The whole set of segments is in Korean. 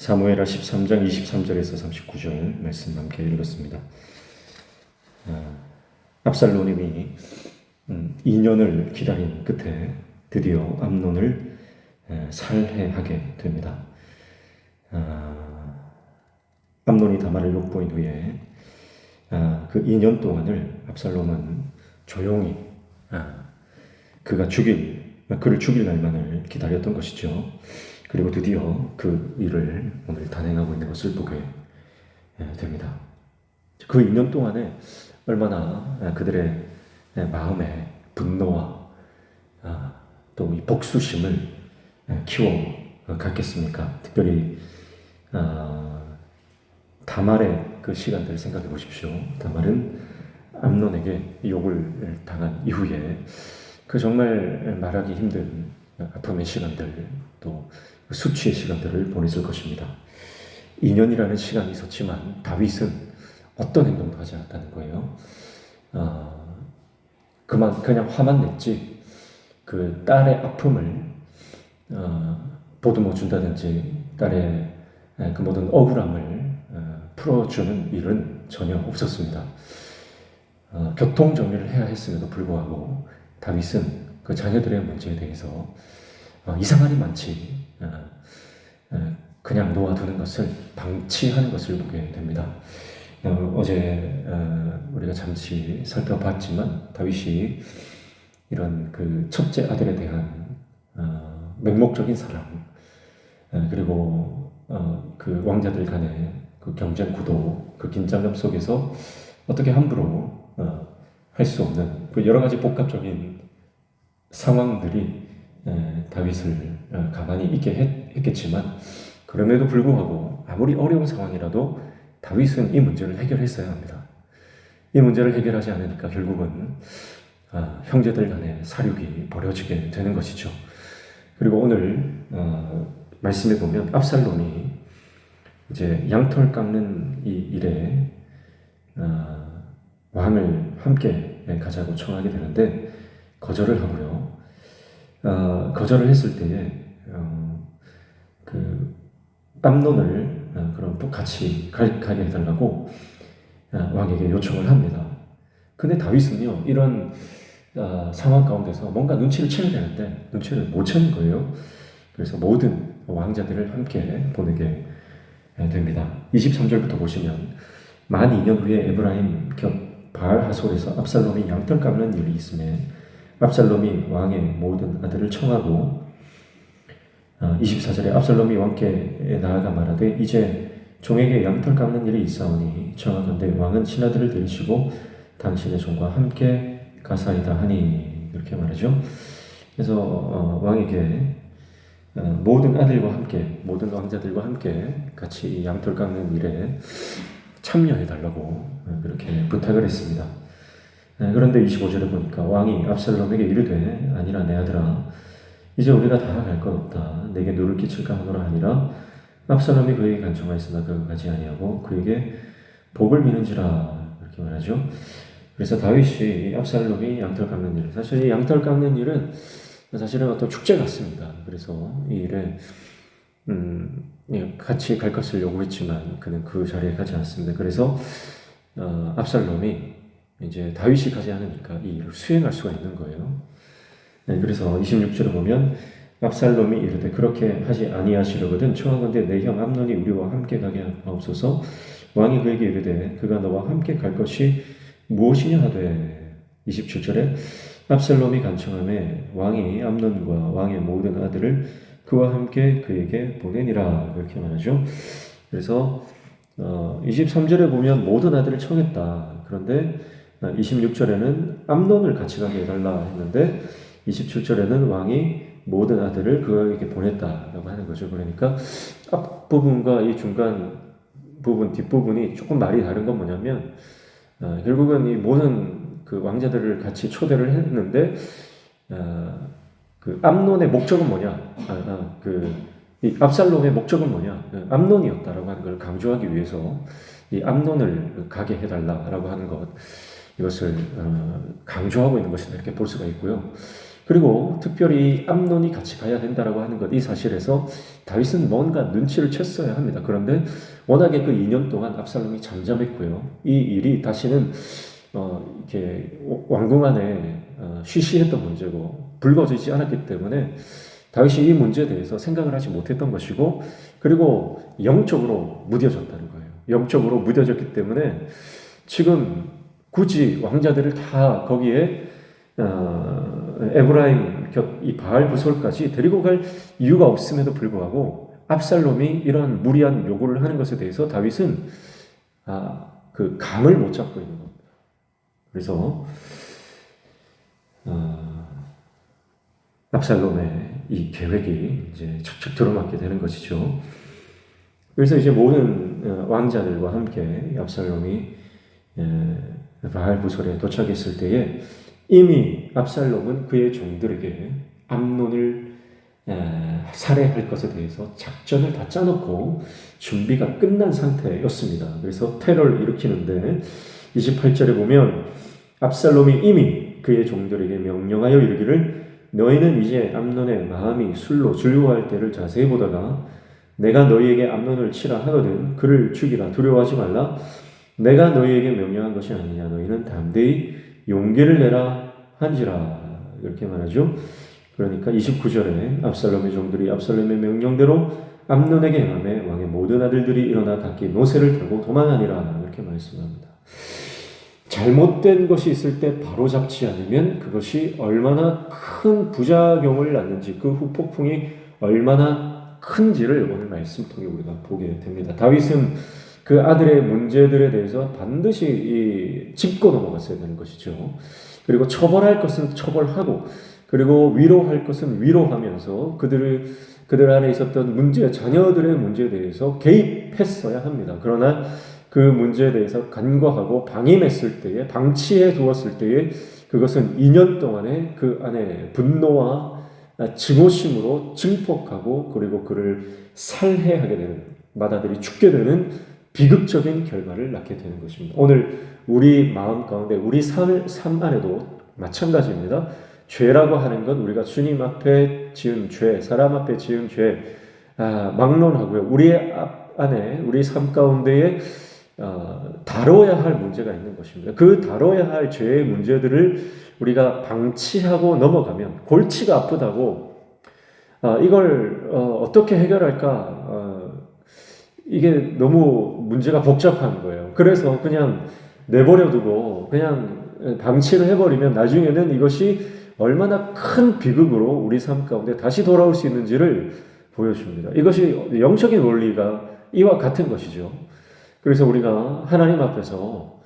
사무엘하 13장 23절에서 39절 말씀 함께 읽었습니다. 압살롬이 2년을 기다린 끝에 드디어 암논을 살해하게 됩니다. 암논이 다말을 욕보인 후에 그 2년 동안을 압살롬은 조용히 그를 죽일 날만을 기다렸던 것이죠. 그리고 드디어 그 일을 오늘 단행하고 있는 것을 보게 됩니다. 그 2년 동안에 얼마나 그들의 마음에 분노와 또 이 복수심을 키워갔겠습니까? 특별히 다말의 그 시간들을 생각해 보십시오. 다말은 암논에게 욕을 당한 이후에 그 정말 말하기 힘든 아픔의 시간들, 또 수치의 시간들을 보냈을 것입니다. 2년이라는 시간이 있었지만 다윗은 어떤 행동도 하지 않았다는 거예요. 그냥 화만 냈지 그 딸의 아픔을 보듬어 준다든지 딸의 그 모든 억울함을 풀어주는 일은 전혀 없었습니다. 교통 정리를 해야 했음에도 불구하고 다윗은 그 자녀들의 문제에 대해서 이상하니 많지 그냥 놓아두는 것을 방치하는 것을 보게 됩니다. 어제 우리가 잠시 살펴봤지만 다윗이 이런 그 첫째 아들에 대한 맹목적인 사랑 그리고 그 왕자들 간의 그 경쟁 구도, 그 긴장감 속에서 어떻게 함부로 할 수 없는 그 여러 가지 복합적인 상황들이 다윗을 가만히 있게 했겠지만 그럼에도 불구하고 아무리 어려운 상황이라도 다윗은 이 문제를 해결했어야 합니다. 이 문제를 해결하지 않으니까 결국은 형제들 간의 사륙이 벌어지게 되는 것이죠. 그리고 오늘 말씀에 보면 압살롬이 이제 양털 깎는 이 일에 왕을 함께 가자고 청하게 되는데 거절을 하고요. 거절을 했을 때에 그 암논을 그럼 같이 가게 해달라고 왕에게 요청을 합니다. 근데 다윗은요 이런 상황 가운데서 뭔가 눈치를 채야 되는데 눈치를 못 채는 거예요. 그래서 모든 왕자들을 함께 보내게 됩니다. 23절부터 보시면 만 2년 후에 에브라임 곁 바알 하솔에서 압살롬이 양털 깎는 일이 있음에 압살롬이 왕의 모든 아들을 청하고 24절에 압살롬이 왕께 나아가 말하되 이제 종에게 양털 깎는 일이 있사오니 청하건대 왕은 신하들을 데리시고 당신의 종과 함께 가사이다 하니 이렇게 말하죠. 그래서 왕에게 모든 아들과 함께 모든 왕자들과 함께 같이 양털 깎는 일에 참여해달라고 그렇게 부탁을 했습니다. 그런데 25절에 보니까 왕이 압살롬에게 이르되 아니라 내 아들아 이제 우리가 다 갈 것 없다. 내게 누를 끼칠까 하노라 하니라. 압살롬이 그에게 간청하였으나 그가 가지 아니하고 그에게 복을 비는지라 이렇게 말하죠. 그래서 다윗이 압살롬이 양털 깎는 일, 사실 이 양털 깎는 일은 사실은 어떤 축제 같습니다. 그래서 이 일에 같이 갈 것을 요구했지만 그는 그 자리에 가지 않습니다. 그래서 압살롬이 이제 다윗이 가지 않으니까 이 일을 수행할 수가 있는 거예요. 그래서 26절에 보면 압살롬이 이르되 그렇게 하지 아니하시려거든 청하건대 내 형 암논이 우리와 함께 가게 하옵소서. 왕이 그에게 이르되 그가 너와 함께 갈 것이 무엇이냐 하되 27절에 압살롬이 간청하매 왕이 암논과 왕의 모든 아들을 그와 함께 그에게 보내니라 이렇게 말하죠. 그래서 23절에 보면 모든 아들을 청했다. 그런데 26절에는 암논을 같이 가게 해달라 했는데 27절에는 왕이 모든 아들을 그에게 보냈다라고 하는 거죠. 그러니까 앞부분과 이 중간 부분, 뒷부분이 조금 말이 다른 건 뭐냐면 결국은 이 모든 그 왕자들을 같이 초대를 했는데 그 암논의 목적은 뭐냐? 이 압살롬의 목적은 뭐냐? 암논이었다라고 하는 걸 강조하기 위해서 이 암논을 가게 해달라라고 하는 것, 이것을 강조하고 있는 것이다 이렇게 볼 수가 있고요. 그리고 특별히 암논이 같이 가야 된다라고 하는 것, 이 사실에서 다윗은 뭔가 눈치를 챘어야 합니다. 그런데 워낙에 그 2년 동안 압살롬이 잠잠했고요. 이 일이 다시는 이렇게 왕궁 안에 쉬쉬했던 문제고 불거지지 않았기 때문에 다윗이 이 문제에 대해서 생각을 하지 못했던 것이고, 그리고 영적으로 무뎌졌다는 거예요. 영적으로 무뎌졌기 때문에 지금 굳이 왕자들을 다 거기에 에브라임 곁 이 바알 부솔까지 데리고 갈 이유가 없음에도 불구하고 압살롬이 이런 무리한 요구를 하는 것에 대해서 다윗은 그 감을 못 잡고 있는 겁니다. 그래서 압살롬의 이 계획이 이제 척척 들어맞게 되는 것이죠. 그래서 이제 모든 왕자들과 함께 압살롬이 바알 부솔에 도착했을 때에 이미 압살롬은 그의 종들에게 암논을 살해할 것에 대해서 작전을 다 짜놓고 준비가 끝난 상태였습니다. 그래서 테러를 일으키는데 28절에 보면 압살롬이 이미 그의 종들에게 명령하여 이르기를 너희는 이제 암논의 마음이 술로 즐거워할 때를 자세히 보다가 내가 너희에게 암논을 치라 하거든 그를 죽이라 두려워하지 말라 내가 너희에게 명령한 것이 아니냐 너희는 담대히 용기를 내라 한지라 이렇게 말하죠. 그러니까 29절에 압살롬의 종들이 압살롬의 명령대로 암논에게 행하매 왕의 모든 아들들이 일어나 각기 노새를 타고 도망하니라 이렇게 말씀합니다. 잘못된 것이 있을 때 바로 잡지 않으면 그것이 얼마나 큰 부작용을 낳는지 그 후폭풍이 얼마나 큰지를 오늘 말씀 통해 우리가 보게 됩니다. 다윗은 그 아들의 문제들에 대해서 반드시 짚고 넘어갔어야 되는 것이죠. 그리고 처벌할 것은 처벌하고 그리고 위로할 것은 위로하면서 그들 안에 있었던 문제, 자녀들의 문제에 대해서 개입했어야 합니다. 그러나 그 문제에 대해서 간과하고 방임했을 때에, 방치해 두었을 때에 그것은 2년 동안의 그 안에 분노와 증오심으로 증폭하고 그리고 그를 살해하게 되는, 맏아들이 죽게 되는 비극적인 결과를 낳게 되는 것입니다. 오늘 우리 마음 가운데 우리 삶 안에도 마찬가지입니다. 죄라고 하는 건 우리가 주님 앞에 지은 죄, 사람 앞에 지은 죄 막론하고요. 우리 안에 우리 삶 가운데에 다뤄야 할 문제가 있는 것입니다. 그 다뤄야 할 죄의 문제들을 우리가 방치하고 넘어가면 골치가 아프다고 이걸 어떻게 해결할까 이게 너무 문제가 복잡한 거예요. 그래서 그냥 내버려두고 그냥 방치를 해버리면 나중에는 이것이 얼마나 큰 비극으로 우리 삶 가운데 다시 돌아올 수 있는지를 보여줍니다. 이것이 영적인 원리가 이와 같은 것이죠. 그래서 우리가 하나님 앞에서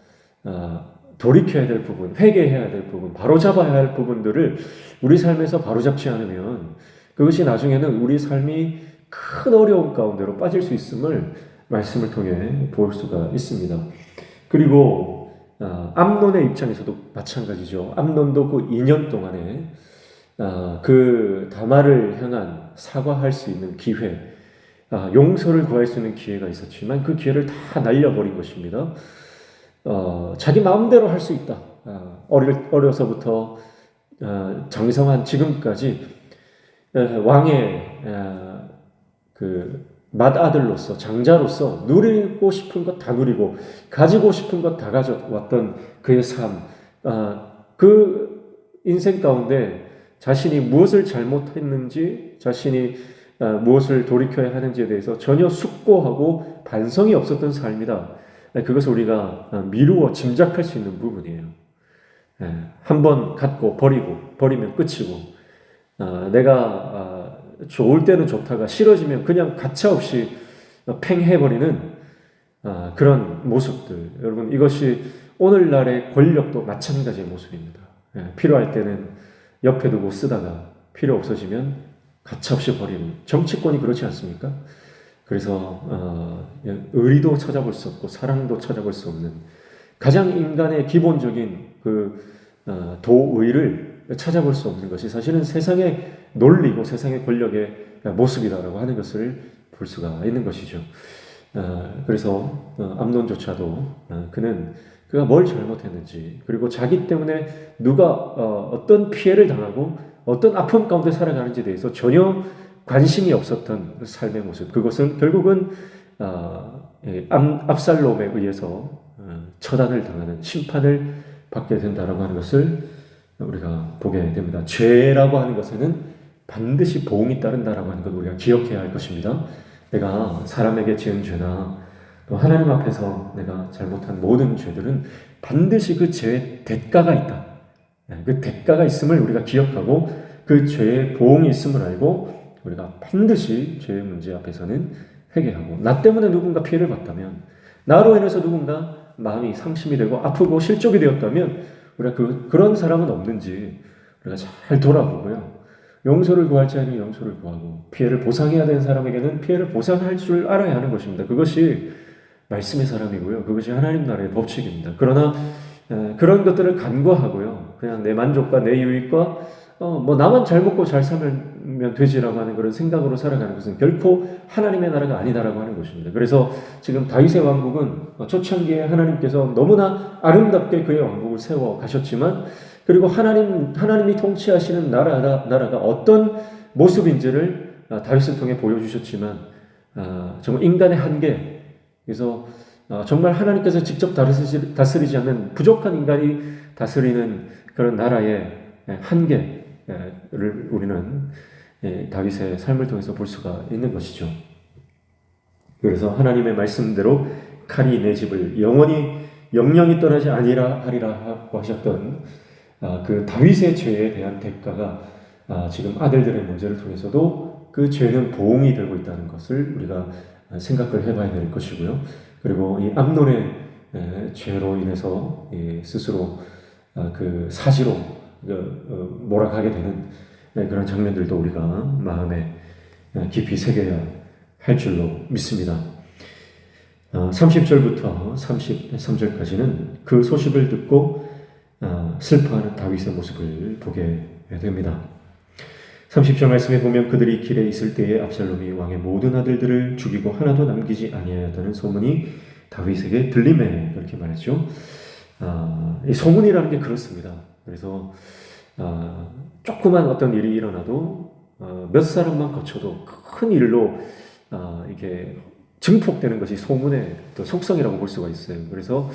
돌이켜야 될 부분, 회개해야 될 부분, 바로잡아야 할 부분들을 우리 삶에서 바로잡지 않으면 그것이 나중에는 우리 삶이 큰 어려움 가운데로 빠질 수 있음을 말씀을 통해 볼 수가 있습니다. 그리고 암논의 입장에서도 마찬가지죠. 암논도 그 2년 동안에 그 다말을 향한 사과할 수 있는 기회, 용서를 구할 수 있는 기회가 있었지만 그 기회를 다 날려버린 것입니다. 자기 마음대로 할 수 있다. 어려서부터 장성한 지금까지 왕의 그 맏아들로서 장자로서 누리고 싶은 것 다 누리고 가지고 싶은 것 다 가져왔던 그의 삶, 그 인생 가운데 자신이 무엇을 잘못했는지 자신이 무엇을 돌이켜야 하는지에 대해서 전혀 숙고하고 반성이 없었던 삶이다. 그것을 우리가 미루어 짐작할 수 있는 부분이에요. 한번 갖고 버리면 끝이고 내가 좋을 때는 좋다가 싫어지면 그냥 가차없이 팽해버리는 그런 모습들. 여러분 이것이 오늘날의 권력도 마찬가지의 모습입니다. 필요할 때는 옆에 두고 쓰다가 필요 없어지면 가차없이 버리는, 정치권이 그렇지 않습니까? 그래서 의리도 찾아볼 수 없고 사랑도 찾아볼 수 없는 가장 인간의 기본적인 그 도의를 찾아볼 수 없는 것이 사실은 세상의 논리고 세상의 권력의 모습이다라고 하는 것을 볼 수가 있는 것이죠. 그래서 암논조차도 그가 뭘 잘못했는지 그리고 자기 때문에 누가 어떤 피해를 당하고 어떤 아픔 가운데 살아가는지에 대해서 전혀 관심이 없었던 그 삶의 모습, 그것은 결국은 압살롬에 의해서 처단을 당하는 심판을 받게 된다라고 하는 것을 우리가 보게 됩니다. 죄라고 하는 것에는 반드시 보응이 따른다라고 하는 것 우리가 기억해야 할 것입니다. 내가 사람에게 지은 죄나 또 하나님 앞에서 내가 잘못한 모든 죄들은 반드시 그 죄의 대가가 있다. 그 대가가 있음을 우리가 기억하고 그 죄의 보응이 있음을 알고 우리가 반드시 죄의 문제 앞에서는 회개하고, 나 때문에 누군가 피해를 봤다면, 나로 인해서 누군가 마음이 상심이 되고 아프고 실족이 되었다면 우리가 그런 사람은 없는지 우리가 잘 돌아보고요. 용서를 구할 자에는 용서를 구하고 피해를 보상해야 되는 사람에게는 피해를 보상할 줄 알아야 하는 것입니다. 그것이 말씀의 사람이고요. 그것이 하나님 나라의 법칙입니다. 그러나 그런 것들을 간과하고요. 그냥 내 만족과 내 유익과 뭐 나만 잘 먹고 잘 살면 되지라고 하는 그런 생각으로 살아가는 것은 결코 하나님의 나라가 아니다라고 하는 것입니다. 그래서 지금 다윗의 왕국은 초창기에 하나님께서 너무나 아름답게 그의 왕국을 세워 가셨지만, 그리고 하나님이 통치하시는 나라가 어떤 모습인지를 다윗을 통해 보여주셨지만, 정말 인간의 한계, 그래서 정말 하나님께서 직접 다스리지 않는 부족한 인간이 다스리는 그런 나라의 한계를 우리는 다윗의 삶을 통해서 볼 수가 있는 것이죠. 그래서 하나님의 말씀대로 칼이 내 집을 영영이 떠나지 아니라 하리라 하고 하셨던 그 다윗의 죄에 대한 대가가 지금 아들들의 문제를 통해서도 그 죄는 보응이 되고 있다는 것을 우리가 생각을 해봐야 될 것이고요. 그리고 이 암논의 죄로 인해서 스스로 그 사지로 몰아가게 되는 그런 장면들도 우리가 마음에 깊이 새겨야 할 줄로 믿습니다. 30절부터 33절까지는 그 소식을 듣고 슬퍼하는 다윗의 모습을 보게 됩니다. 30절 말씀에 보면 그들이 길에 있을 때에 압살롬이 왕의 모든 아들들을 죽이고 하나도 남기지 아니하였다는 소문이 다윗에게 들리매, 그렇게 말했죠. 이 소문이라는 게 그렇습니다. 그래서 조그만 어떤 일이 일어나도 몇 사람만 거쳐도 큰 일로 이게 증폭되는 것이 소문의 또 속성이라고 볼 수가 있어요. 그래서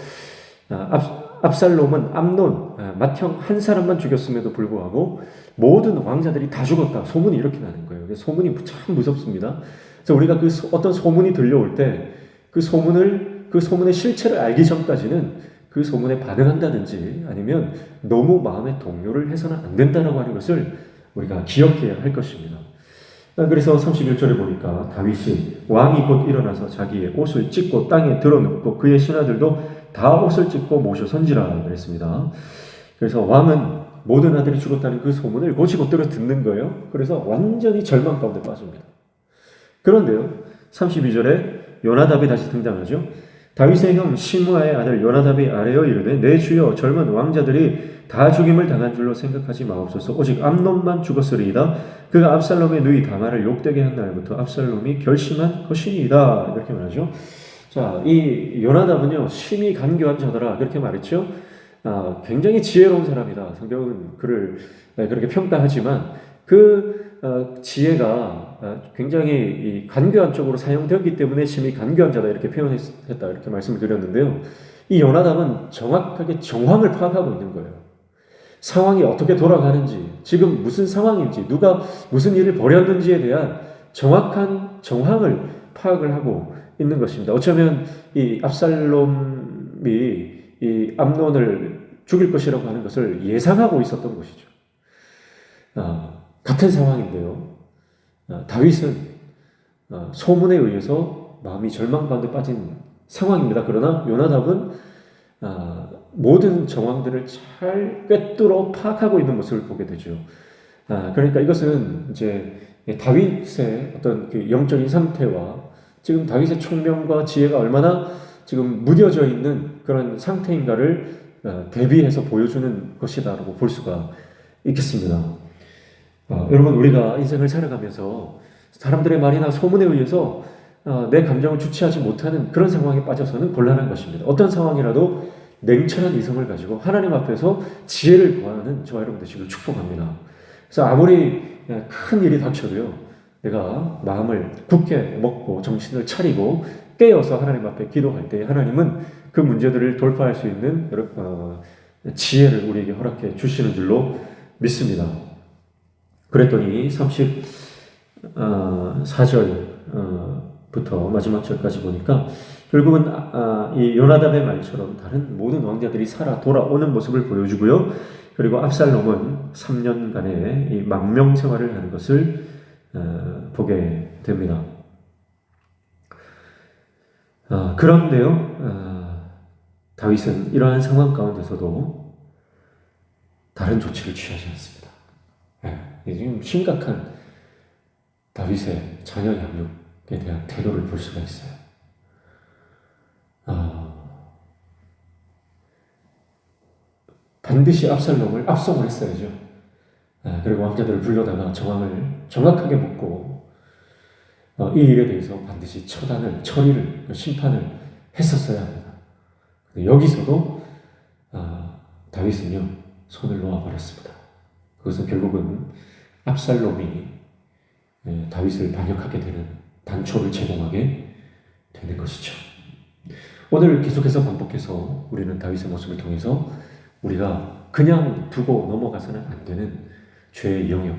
압살롬은 암논, 맏형 한 사람만 죽였음에도 불구하고 모든 왕자들이 다 죽었다, 소문이 이렇게 나는 거예요. 소문이 참 무섭습니다. 그래서 우리가 어떤 소문이 들려올 때 그 소문의 실체를 알기 전까지는 그 소문에 반응한다든지 아니면 너무 마음의 동요를 해서는 안 된다라고 하는 것을 우리가 기억해야 할 것입니다. 그래서 31절에 보니까 다윗이 왕이 곧 일어나서 자기의 옷을 찢고 땅에 드러눕고 그의 신하들도 다 옷을 찢고 모셔 선지라 그랬습니다. 그래서 왕은 모든 아들이 죽었다는 그 소문을 곧이곧대로 듣는 거예요. 그래서 완전히 절망 가운데 빠집니다. 그런데요, 32절에 요나답이 다시 등장하죠. 다윗의 형 시므아의 아들 요나답이 아뢰어 이르되 내 주여 젊은 왕자들이 다 죽임을 당한 줄로 생각하지 마옵소서. 오직 암논만 죽었으리이다. 그가 압살롬의 누이 다말을 욕되게 한 날부터 압살롬이 결심한 것이니이다. 이렇게 말하죠. 자, 이 요나답은요, 심히 간교한 자더라, 그렇게 말했죠. 굉장히 지혜로운 사람이다. 성경은 그를 그렇게 평가하지만 그 지혜가 굉장히 간교한 쪽으로 사용되었기 때문에 심히 간교한 자다, 이렇게 표현했다, 이렇게 말씀을 드렸는데요. 이 요나답은 정확하게 정황을 파악하고 있는 거예요. 상황이 어떻게 돌아가는지, 지금 무슨 상황인지, 누가 무슨 일을 벌였는지에 대한 정확한 정황을 파악을 하고 있는 것입니다. 어쩌면 이 압살롬이 이 암논을 죽일 것이라고 하는 것을 예상하고 있었던 것이죠. 같은 상황인데요. 다윗은 소문에 의해서 마음이 절망 가운데 빠진 상황입니다. 그러나 요나답은 모든 정황들을 잘 꿰뚫어 파악하고 있는 모습을 보게 되죠. 그러니까 이것은 이제 다윗의 어떤 그 영적인 상태와 지금 다윗의 총명과 지혜가 얼마나 지금 무뎌져 있는 그런 상태인가를 대비해서 보여주는 것이다라고 볼 수가 있겠습니다. 여러분, 우리가 인생을 살아가면서 사람들의 말이나 소문에 의해서 내 감정을 주체하지 못하는 그런 상황에 빠져서는 곤란한 것입니다. 어떤 상황이라도 냉철한 이성을 가지고 하나님 앞에서 지혜를 구하는 저와 여러분 되시길 축복합니다. 그래서 아무리 큰 일이 닥쳐도요, 내가 마음을 굳게 먹고 정신을 차리고 깨어서 하나님 앞에 기도할 때 하나님은 그 문제들을 돌파할 수 있는 지혜를 우리에게 허락해 주시는 줄로 믿습니다. 그랬더니 34절부터 마지막 절까지 보니까 결국은 이 요나답의 말처럼 다른 모든 왕자들이 살아 돌아오는 모습을 보여주고요. 그리고 압살롬은 3년간의 이 망명 생활을 하는 것을 보게 됩니다. 그런데요, 다윗은 이러한 상황 가운데서도 다른 조치를 취하지 않습니다. 지금 심각한 다윗의 자녀 양육에 대한 태도를 볼 수가 있어요. 반드시 압살롬을 압송을 했어야죠. 그리고 왕자들을 불러다가 정황을 정확하게 묻고 이 일에 대해서 반드시 처리를, 심판을 했었어야 합니다. 여기서도 다윗은요, 손을 놓아버렸습니다. 그것은 결국은 압살롬이 다윗을 반역하게 되는 단초를 제공하게 되는 것이죠. 오늘 계속해서 반복해서 우리는 다윗의 모습을 통해서 우리가 그냥 두고 넘어가서는 안 되는 죄의 영역,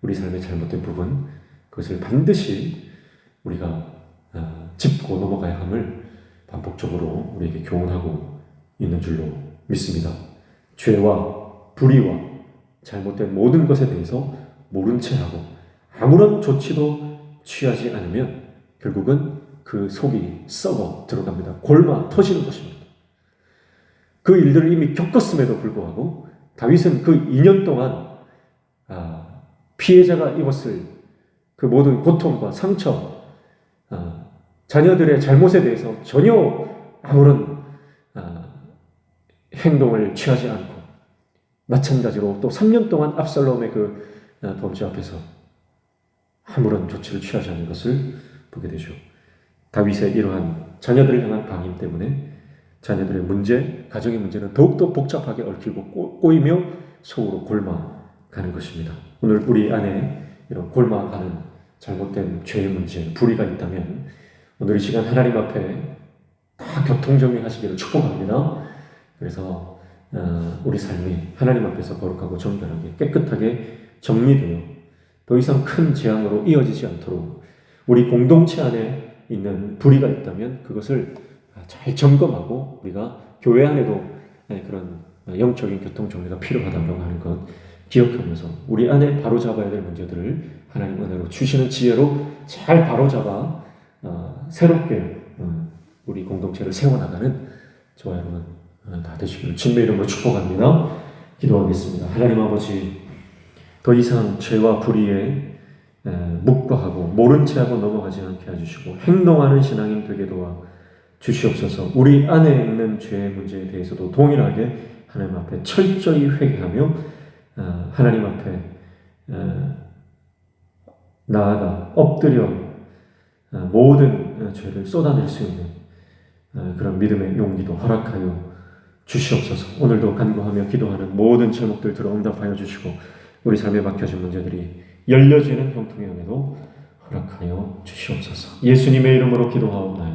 우리 삶의 잘못된 부분, 그것을 반드시 우리가 짚고 넘어가야 함을 반복적으로 우리에게 교훈하고 있는 줄로 믿습니다. 죄와 불의와 잘못된 모든 것에 대해서 모른 채 하고 아무런 조치도 취하지 않으면 결국은 그 속이 썩어 들어갑니다. 골마 터지는 것입니다. 그 일들을 이미 겪었음에도 불구하고 다윗은 그 2년 동안 피해자가 입었을 그 모든 고통과 상처, 자녀들의 잘못에 대해서 전혀 아무런 행동을 취하지 않고, 마찬가지로 또 3년 동안 압살롬의 그 범죄 앞에서 아무런 조치를 취하지 않는 것을 보게 되죠. 다윗의 이러한 자녀들을 향한 방임 때문에 자녀들의 문제, 가정의 문제는 더욱더 복잡하게 얽히고 꼬이며 속으로 골마가는 것입니다. 오늘 우리 안에 이런 골마가는 잘못된 죄의 문제, 불의가 있다면 오늘 이 시간 하나님 앞에 다 교통정리하시기를 축복합니다. 그래서 우리 삶이 하나님 앞에서 거룩하고 정결하게 깨끗하게 정리되어 더 이상 큰 재앙으로 이어지지 않도록 우리 공동체 안에 있는 불의가 있다면 그것을 잘 점검하고 우리가 교회 안에도 그런 영적인 교통정리가 필요하다고 하는 것 기억하면서 우리 안에 바로잡아야 될 문제들을 하나님 은혜로 주시는 지혜로 잘 바로잡아 새롭게 우리 공동체를 세워나가는 저와 여러분 다 되시기를 주님의 이름으로 축복합니다. 기도하겠습니다. 하나님 아버지, 더 이상 죄와 불의에 묵과하고 모른 채하고 넘어가지 않게 해주시고 행동하는 신앙인 되게 도와 주시옵소서. 우리 안에 있는 죄의 문제에 대해서도 동일하게 하나님 앞에 철저히 회개하며 하나님 앞에 나아가 엎드려 모든 죄를 쏟아낼 수 있는 그런 믿음의 용기도 허락하여 주시옵소서. 오늘도 간구하며 기도하는 모든 제목들 들어 응답하여 주시고 우리 삶에 막혀진 문제들이 열려지는 형통의 은혜도 허락하여 주시옵소서. 예수님의 이름으로 기도하옵나이다.